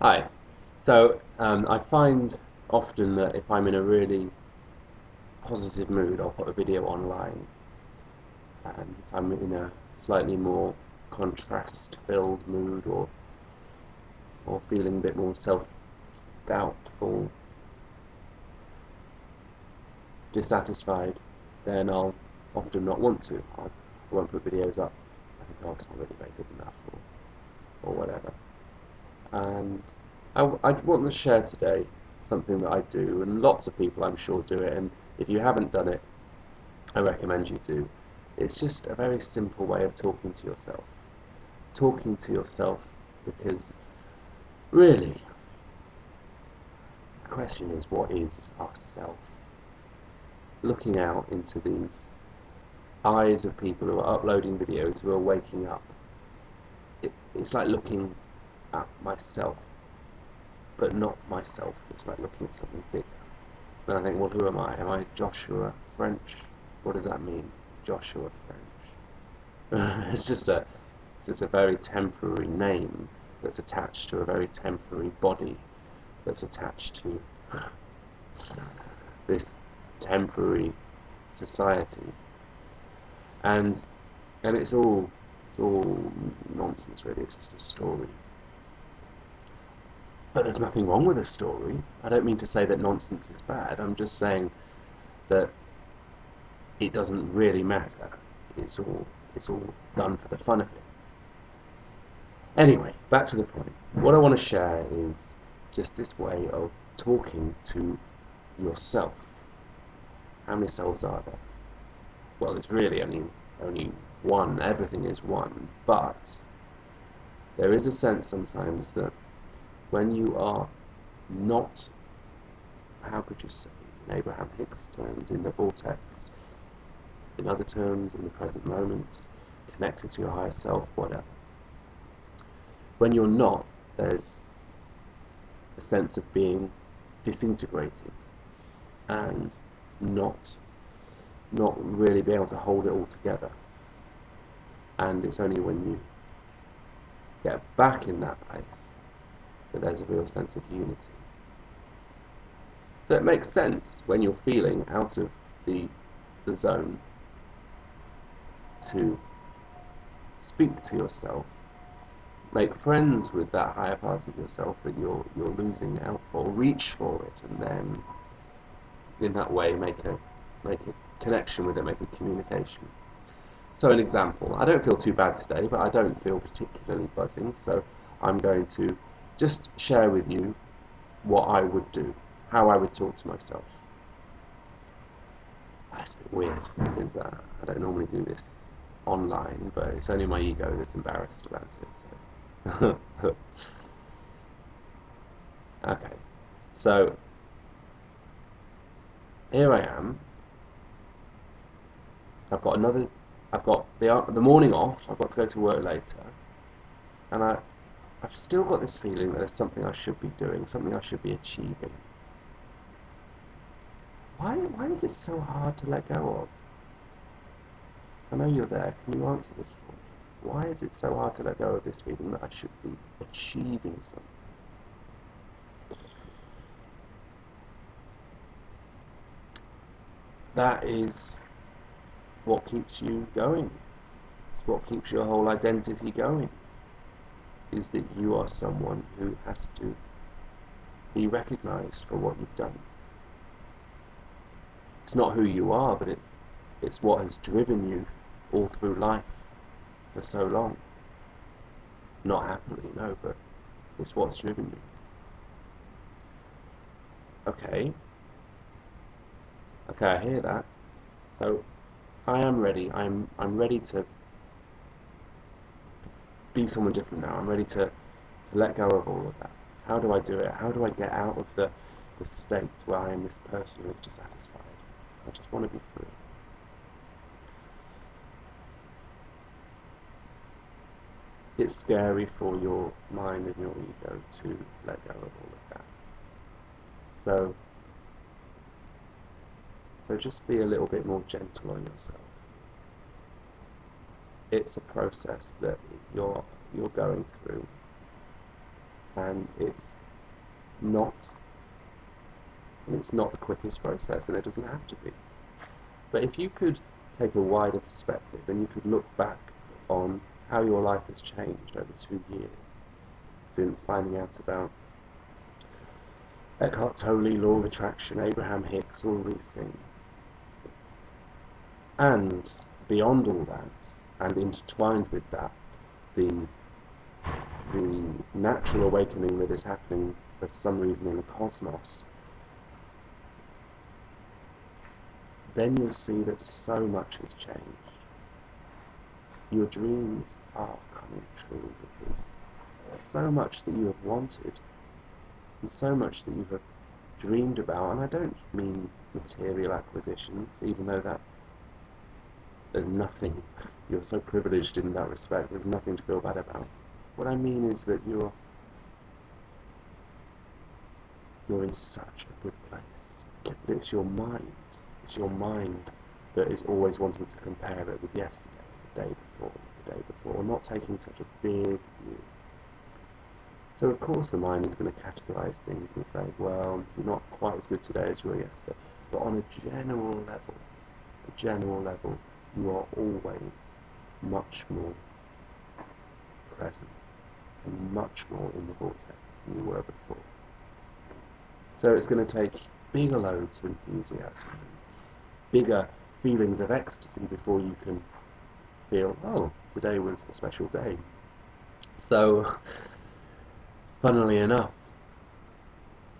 Hi. I find often that if I'm in a really positive mood, I'll put a video online, and if I'm in a slightly more contrast-filled mood or feeling a bit more self-doubtful, dissatisfied, then I'll often not want to. I won't put videos up. I think, oh, it's not really very good enough, or whatever. And I want to share today something that I do, and lots of people I'm sure do it, and if you haven't done it, I recommend you do. It's just a very simple way of talking to yourself. Talking to yourself because really, the question is, what is our self? Looking out into these eyes of people who are uploading videos, who are waking up, it's like looking at myself, but not myself. It's like looking at something bigger. And I think, well, who am I? Am I Joshua French? What does that mean, Joshua French? It's just a very temporary name that's attached to a very temporary body that's attached to this temporary society, and it's all nonsense really. It's just a story. But there's nothing wrong with a story. I don't mean to say that nonsense is bad. I'm just saying that it doesn't really matter. It's all done for the fun of it. Anyway, back to the point. What I want to share is just this way of talking to yourself. How many selves are there? Well, there's really only one. Everything is one. But there is a sense sometimes that when you are not, how could you say, in Abraham-Hicks terms, in the vortex, in other terms, in the present moment, connected to your higher self, whatever. When you're not, there's a sense of being disintegrated and not really be able to hold it all together. And it's only when you get back in that place that there's a real sense of unity. So it makes sense when you're feeling out of the zone to speak to yourself, make friends with that higher part of yourself that you're losing out for, reach for it, and then in that way make a connection with it, make a communication. So an example, I don't feel too bad today, but I don't feel particularly buzzing, so I'm going to just share with you what I would do, how I would talk to myself. That's a bit weird, because I don't normally do this online, but it's only my ego that's embarrassed about it. So. Okay, so here I am. I've got the morning off. I've got to go to work later, and I've still got this feeling that there's something I should be doing, something I should be achieving. Why is it so hard to let go of? I know you're there. Can you answer this for me? Why is it so hard to let go of this feeling that I should be achieving something? That is what keeps you going. It's what keeps your whole identity going. Is that you are someone who has to be recognized for what you've done. It's not who you are, but it's what has driven you all through life for so long. Not happily, no, but it's what's driven you. Okay, I hear that. So I am ready. I'm ready to be someone different now. I'm ready to let go of all of that. How do I do it? How do I get out of the state where I am this person who is dissatisfied? I just want to be free. It's scary for your mind and your ego to let go of all of that. So just be a little bit more gentle on yourself. It's a process that you're going through. and not it's not the quickest process, and it doesn't have to be. But if you could take a wider perspective and you could look back on how your life has changed over 2 years since finding out about Eckhart Tolle, law of attraction, Abraham-Hicks, all these things, and beyond all that, and intertwined with that, the natural awakening that is happening for some reason in the cosmos, then you'll see that so much has changed. Your dreams are coming true because so much that you have wanted and so much that you have dreamed about, and I don't mean material acquisitions, even though that there's nothing, you're so privileged in that respect, there's nothing to feel bad about. What I mean is that you're in such a good place. It's your mind that is always wanting to compare it with yesterday, the day before, not taking such a big view. So of course the mind is going to categorize things and say, well, you're not quite as good today as you were yesterday. But on a general level, you are always much more present and much more in the vortex than you were before. So it's going to take bigger loads of enthusiasm, bigger feelings of ecstasy before you can feel, oh, today was a special day. So, funnily enough,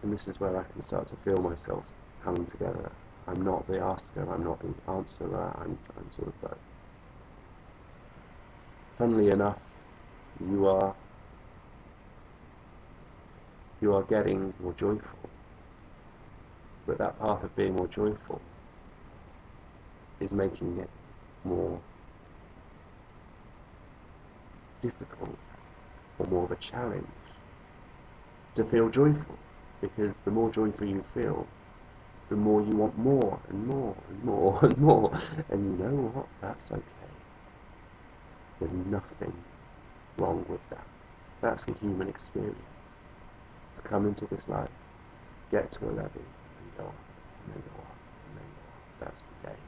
and this is where I can start to feel myself coming together, I'm not the asker, I'm not the answerer, I'm sort of both. Funnily enough, you are getting more joyful, but that path of being more joyful is making it more difficult or more of a challenge to feel joyful, because the more joyful you feel, the more you want more and more and more and more, and you know what, that's okay. There's nothing wrong with that. That's the human experience. To come into this life, get to a level, and go up, and then go up, and then go up. That's the game.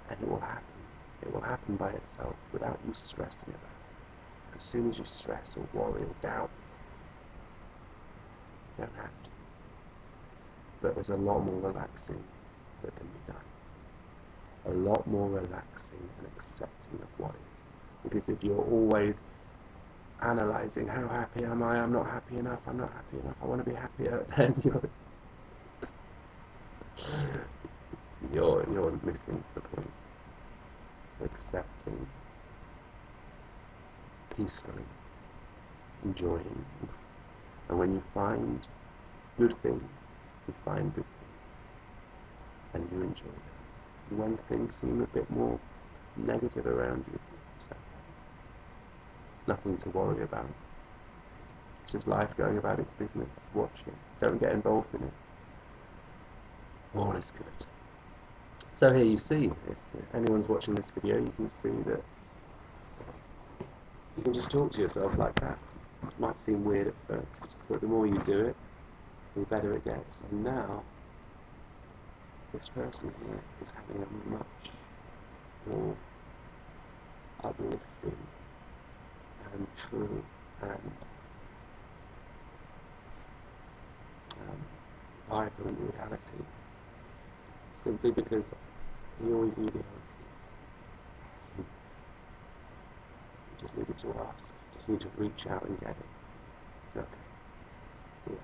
And it will happen. It will happen by itself without you stressing about it. As soon as you stress or worry or doubt, you don't have to. But there's a lot more relaxing that can be done. A lot more relaxing and accepting of what is. Because if you're always analysing, how happy am I? I'm not happy enough, I'm not happy enough, I want to be happier, then you're missing the point. Accepting, peacefully, enjoying. And when you find good things, you find good things, and you enjoy them. And when things seem a bit more negative around you, it's okay. Nothing to worry about. It's just life going about its business. Watch it. Don't get involved in it. All is good. So here you see, if anyone's watching this video, you can see that you can just talk to yourself like that. It might seem weird at first, but the more you do it, the better it gets. And now, this person here is having a much more uplifting and true and vibrant reality, simply because he always knew the answers. You just needed to ask, just need to reach out and get it. Okay, see ya.